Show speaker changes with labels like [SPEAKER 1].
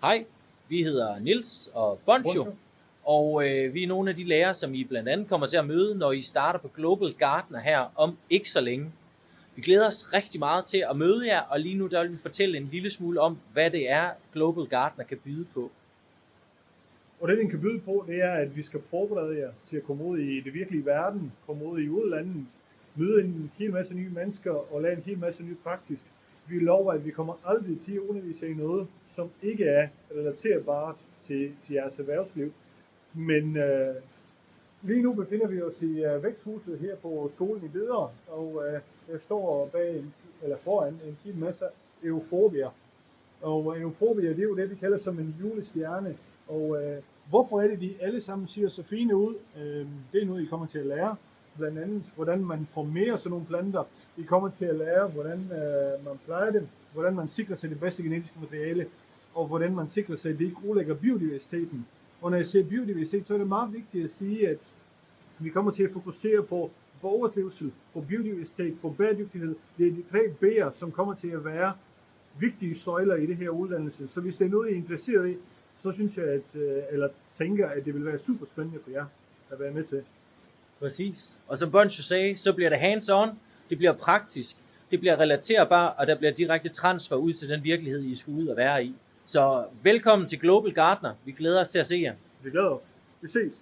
[SPEAKER 1] Hej, vi hedder Nils og Boncho, og vi er nogle af de lærere, som I blandt andet kommer til at møde, når I starter på Global Gardener her om ikke så længe. Vi glæder os rigtig meget til at møde jer, og lige nu der vil vi fortælle en lille smule om, hvad det er, Global Gardener kan byde på.
[SPEAKER 2] Og det, den kan byde på, det er, at vi skal forberede jer til at komme ud i det virkelige verden, komme ud i udlandet, møde en hel masse nye mennesker og lave en hel masse nyt praktisk. Vi lover, at vi kommer aldrig til at undervise i noget, som ikke er relaterbart til jeres erhvervsliv. Men lige nu befinder vi os i væksthuset her på skolen i Videre, og jeg står foran en hel masse euforbier. Og euforbier, det er jo det, vi kalder som en julestjerne. Og hvorfor er det, de alle sammen ser så fine ud? Det er noget, I kommer til at lære. Blandt andet, hvordan man formerer sådan nogle planter. I kommer til at lære, hvordan man plejer dem, hvordan man sikrer sig det bedste genetiske materiale, og hvordan man sikrer sig, at det ikke udlægger biodiversiteten. Og når jeg siger biodiversitet, så er det meget vigtigt at sige, at vi kommer til at fokusere på overlevelse, på biodiversitet, på bæredygtighed. Det er de 3 B'er, som kommer til at være vigtige søjler i det her uddannelse. Så hvis det er noget, I er interesseret i, så synes jeg, tænker, at det vil være super spændende for jer at være med til.
[SPEAKER 1] Præcis. Og som Boncho sagde, så bliver det hands-on, det bliver praktisk, det bliver relaterbart, og der bliver direkte transfer ud til den virkelighed, I skal ud og være i. Så velkommen til Global Gardener. Vi glæder os til at se jer.
[SPEAKER 2] Vi glæder os. Vi ses.